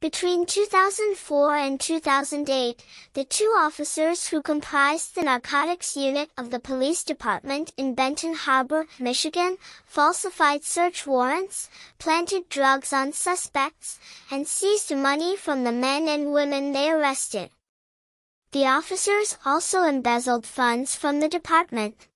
Between 2004 and 2008, the two officers who comprised the narcotics unit of the police department in Benton Harbor, Michigan, falsified search warrants, planted drugs on suspects, and seized money from the men and women they arrested. The officers also embezzled funds from the department.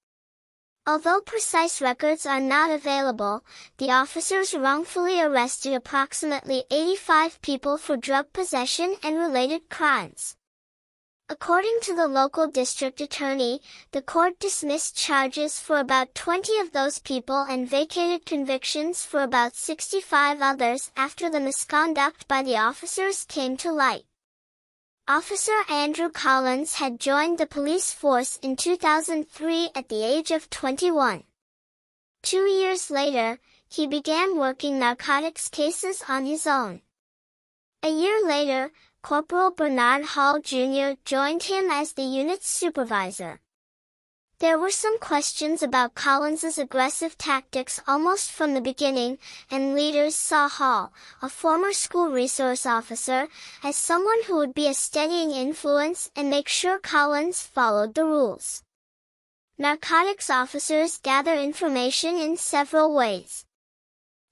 Although precise records are not available, the officers wrongfully arrested approximately 85 people for drug possession and related crimes. According to the local district attorney, the court dismissed charges for about 20 of those people and vacated convictions for about 65 others after the misconduct by the officers came to light. Officer Andrew Collins had joined the police force in 2003 at the age of 21. 2 years later, he began working narcotics cases on his own. A year later, Corporal Bernard Hall Jr. joined him as the unit's supervisor. There were some questions about Collins's aggressive tactics almost from the beginning, and leaders saw Hall, a former school resource officer, as someone who would be a steadying influence and make sure Collins followed the rules. Narcotics officers gather information in several ways.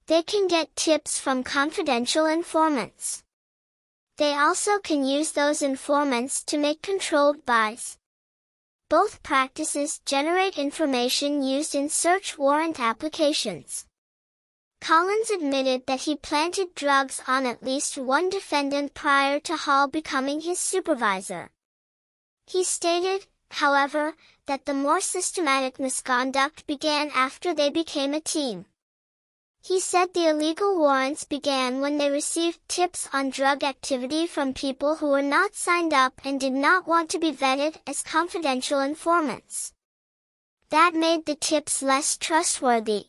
They can get tips from confidential informants. They also can use those informants to make controlled buys. Both practices generate information used in search warrant applications. Collins admitted that he planted drugs on at least one defendant prior to Hall becoming his supervisor. He stated, however, that the more systematic misconduct began after they became a team. He said the illegal warrants began when they received tips on drug activity from people who were not signed up and did not want to be vetted as confidential informants. That made the tips less trustworthy.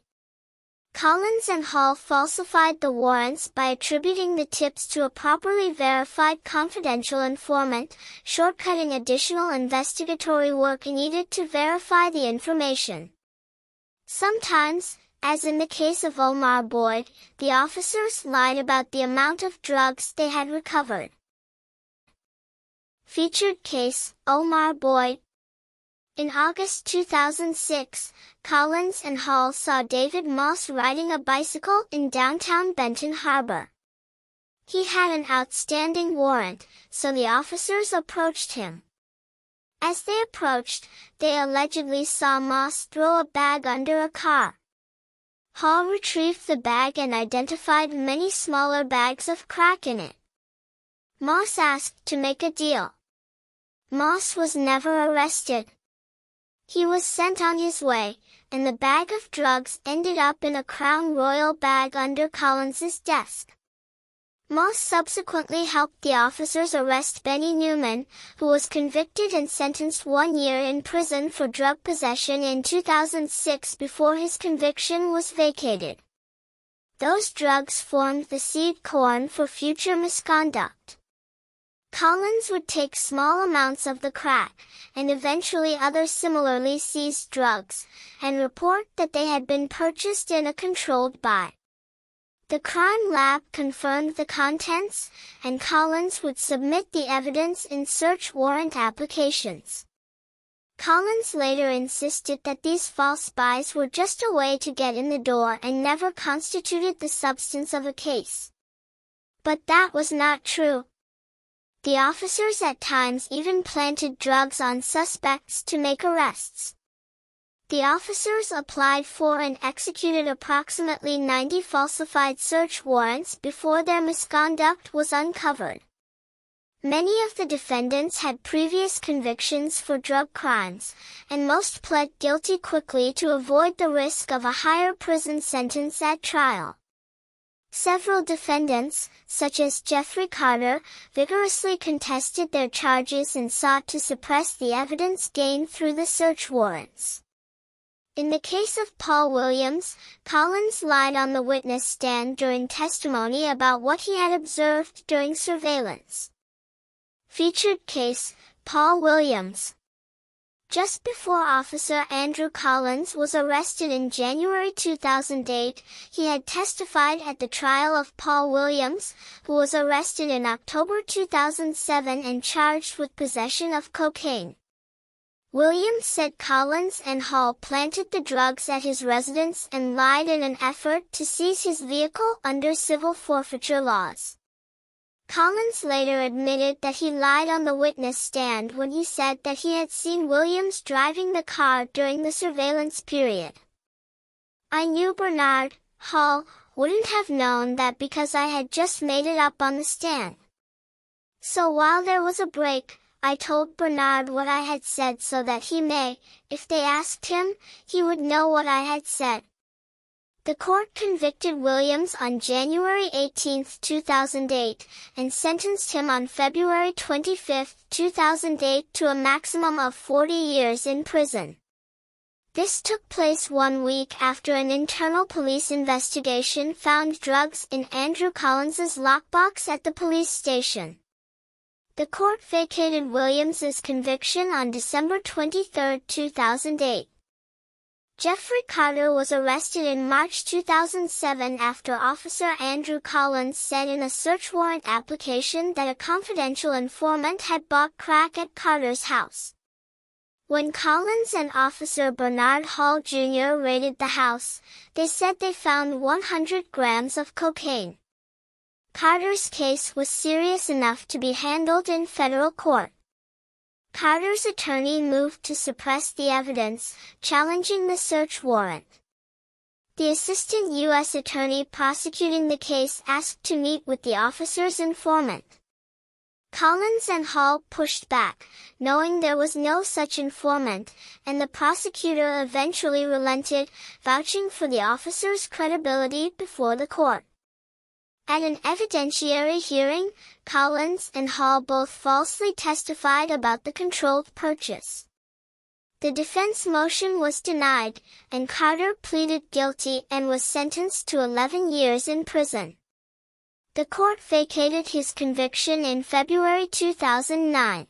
Collins and Hall falsified the warrants by attributing the tips to a properly verified confidential informant, shortcutting additional investigatory work needed to verify the information. Sometimes, as in the case of Omar Boyd, the officers lied about the amount of drugs they had recovered. Featured case, Omar Boyd. In August 2006, Collins and Hall saw David Moss riding a bicycle in downtown Benton Harbor. He had an outstanding warrant, so the officers approached him. As they approached, they allegedly saw Moss throw a bag under a car. Hall retrieved the bag and identified many smaller bags of crack in it. Moss asked to make a deal. Moss was never arrested. He was sent on his way, and the bag of drugs ended up in a Crown Royal bag under Collins's desk. Moss subsequently helped the officers arrest Newman, who was convicted and sentenced 1 year in prison for drug possession in 2006 before his conviction was vacated. Those drugs formed the seed corn for future misconduct. Collins would take small amounts of the crack, and eventually other similarly seized drugs, and report that they had been purchased in a controlled buy. The crime lab confirmed the contents, and Collins would submit the evidence in search warrant applications. Collins later insisted that these false buys were just a way to get in the door and never constituted the substance of a case. But that was not true. The officers at times even planted drugs on suspects to make arrests. The officers applied for and executed approximately 90 falsified search warrants before their misconduct was uncovered. Many of the defendants had previous convictions for drug crimes, and most pled guilty quickly to avoid the risk of a higher prison sentence at trial. Several defendants, such as Jeffrey Carter, vigorously contested their charges and sought to suppress the evidence gained through the search warrants. In the case of Paul Williams, Collins lied on the witness stand during testimony about what he had observed during surveillance. Featured case, Paul Williams. Just before Officer Andrew Collins was arrested in January 2008, he had testified at the trial of Paul Williams, who was arrested in October 2007 and charged with possession of cocaine. Williams said Collins and Hall planted the drugs at his residence and lied in an effort to seize his vehicle under civil forfeiture laws. Collins later admitted that he lied on the witness stand when he said that he had seen Williams driving the car during the surveillance period. "I knew Bernard," Hall wouldn't have known that because I had just made it up on the stand. "So while there was a break, I told Bernard what I had said so that he may, if they asked him, he would know what I had said." The court convicted Williams on January 18, 2008, and sentenced him on February 25, 2008 to a maximum of 40 years in prison. This took place 1 week after an internal police investigation found drugs in Andrew Collins's lockbox at the police station. The court vacated Williams's conviction on December 23, 2008. Jeffrey Carter was arrested in March 2007 after Officer Andrew Collins said in a search warrant application that a confidential informant had bought crack at Carter's house. When Collins and Officer Bernard Hall Jr. raided the house, they said they found 100 grams of cocaine. Carter's case was serious enough to be handled in federal court. Carter's attorney moved to suppress the evidence, challenging the search warrant. The assistant U.S. attorney prosecuting the case asked to meet with the officer's informant. Collins and Hall pushed back, knowing there was no such informant, and the prosecutor eventually relented, vouching for the officer's credibility before the court. At an evidentiary hearing, Collins and Hall both falsely testified about the controlled purchase. The defense motion was denied, and Carter pleaded guilty and was sentenced to 11 years in prison. The court vacated his conviction in February 2009.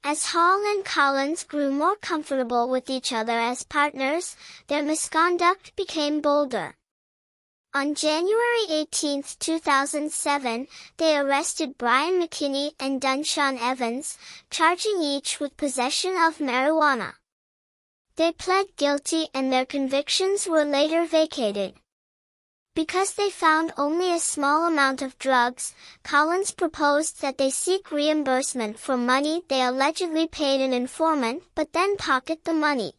As Hall and Collins grew more comfortable with each other as partners, their misconduct became bolder. On January 18, 2007, they arrested Brian McKinney and Dunshawn Evans, charging each with possession of marijuana. They pled guilty and their convictions were later vacated. Because they found only a small amount of drugs, Collins proposed that they seek reimbursement for money they allegedly paid an informant but then pocket the money.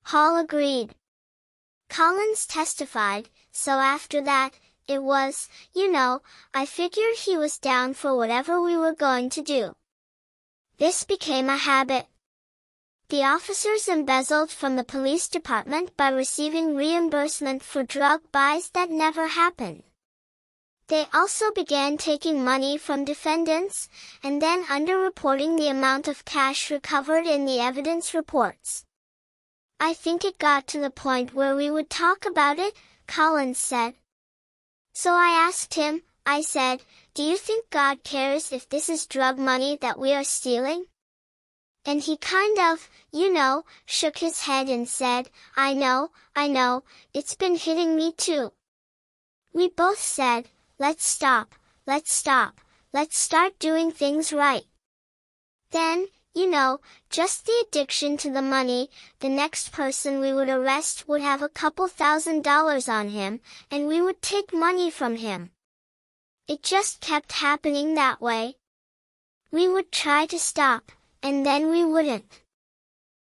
Hall agreed. Collins testified, "So after that, it was, I figured he was down for whatever we were going to do. This became a habit." The officers embezzled from the police department by receiving reimbursement for drug buys that never happened. They also began taking money from defendants, and then underreporting the amount of cash recovered in the evidence reports. "I think it got to the point where we would talk about it," Collins said. "So I asked him, I said, 'Do you think God cares if this is drug money that we are stealing?' And he kind of, shook his head and said, 'I know, it's been hitting me too.' We both said, 'Let's stop, let's start doing things right.' Then, just the addiction to the money, the next person we would arrest would have a couple $1,000s on him, and we would take money from him. It just kept happening that way. We would try to stop, and then we wouldn't."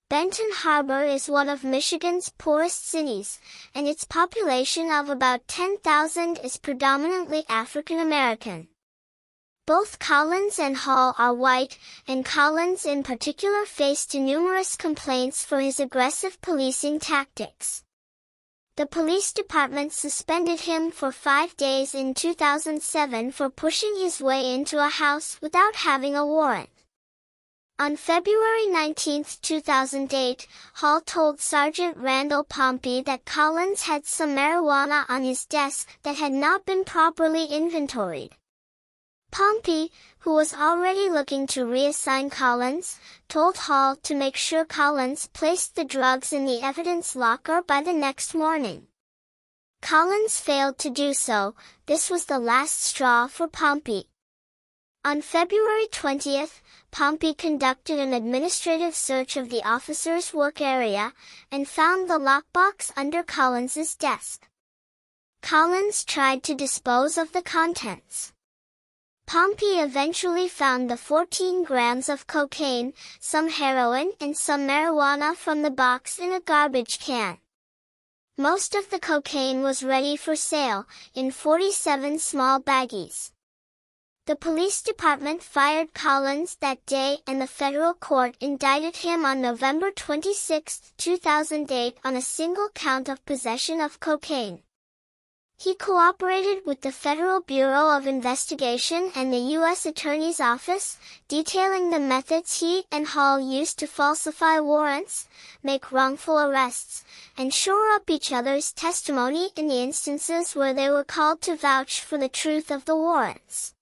Benton Harbor is one of Michigan's poorest cities, and its population of about 10,000 is predominantly African American. Both Collins and Hall are white, and Collins in particular faced numerous complaints for his aggressive policing tactics. The police department suspended him for 5 days in 2007 for pushing his way into a house without having a warrant. On February 19, 2008, Hall told Sergeant Randall Pompey that Collins had some marijuana on his desk that had not been properly inventoried. Pompey, who was already looking to reassign Collins, told Hall to make sure Collins placed the drugs in the evidence locker by the next morning. Collins failed to do so. This was the last straw for Pompey. On February 20th, Pompey conducted an administrative search of the officer's work area, and found the lockbox under Collins's desk. Collins tried to dispose of the contents. Pompey eventually found the 14 grams of cocaine, some heroin and some marijuana from the box in a garbage can. Most of the cocaine was ready for sale, in 47 small baggies. The police department fired Collins that day, and the federal court indicted him on November 26, 2008 on a single count of possession of cocaine. He cooperated with the Federal Bureau of Investigation and the U.S. Attorney's Office, detailing the methods he and Hall used to falsify warrants, make wrongful arrests, and shore up each other's testimony in the instances where they were called to vouch for the truth of the warrants.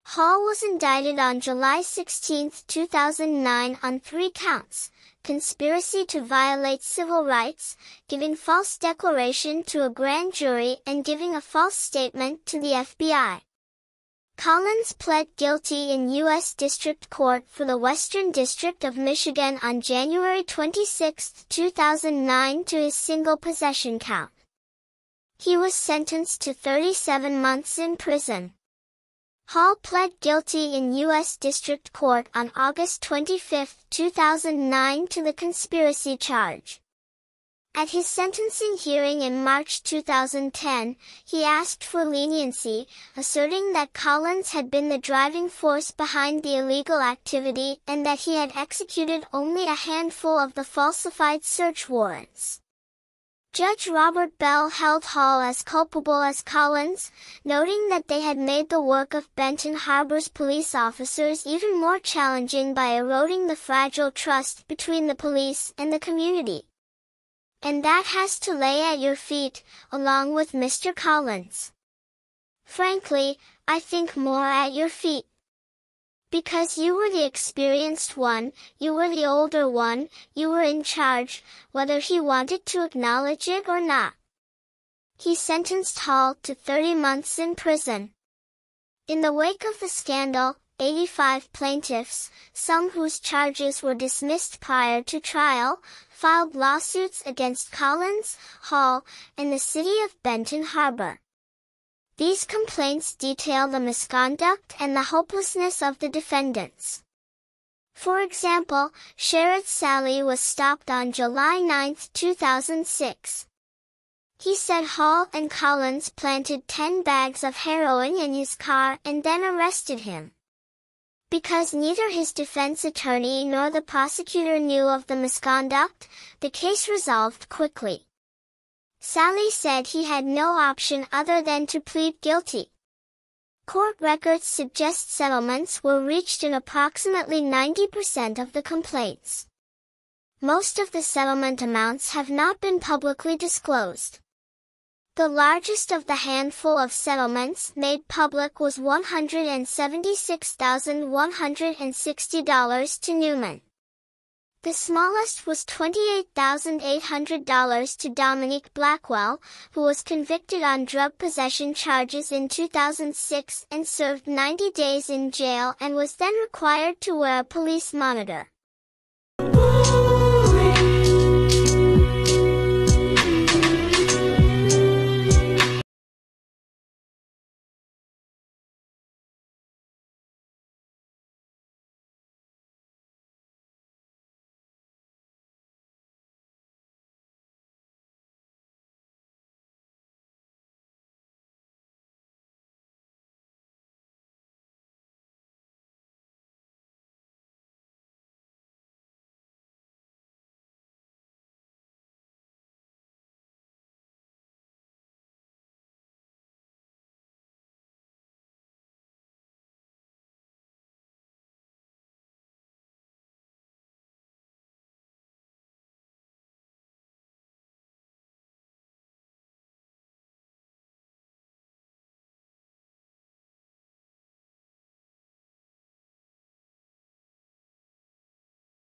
Hall was indicted on July 16, 2009 on 3 counts: conspiracy to violate civil rights, giving false declaration to a grand jury, and giving a false statement to the FBI. Collins pled guilty in U.S. District Court for the Western District of Michigan on January 26, 2009 to his single possession count. He was sentenced to 37 months in prison. Hall pled guilty in U.S. District Court on August 25, 2009 to the conspiracy charge. At his sentencing hearing in March 2010, he asked for leniency, asserting that Collins had been the driving force behind the illegal activity and that he had executed only a handful of the falsified search warrants. Judge Robert Bell held Hall as culpable as Collins, noting that they had made the work of Benton Harbor's police officers even more challenging by eroding the fragile trust between the police and the community. And that has to lay at your feet, along with Mr. Collins. Frankly, I think more at your feet. Because you were the experienced one, you were the older one, you were in charge, whether he wanted to acknowledge it or not. He sentenced Hall to 30 months in prison. In the wake of the scandal, 85 plaintiffs, some whose charges were dismissed prior to trial, filed lawsuits against Collins, Hall, and the city of Benton Harbor. These complaints detail the misconduct and the hopelessness of the defendants. For example, Sheriff Sally was stopped on July 9, 2006. He said Hall and Collins planted 10 bags of heroin in his car and then arrested him. Because neither his defense attorney nor the prosecutor knew of the misconduct, the case resolved quickly. Sally said he had no option other than to plead guilty. Court records suggest settlements were reached in approximately 90% of the complaints. Most of the settlement amounts have not been publicly disclosed. The largest of the handful of settlements made public was $176,160 to Newman. The smallest was $28,800 to Dominique Blackwell, who was convicted on drug possession charges in 2006 and served 90 days in jail and was then required to wear a police monitor.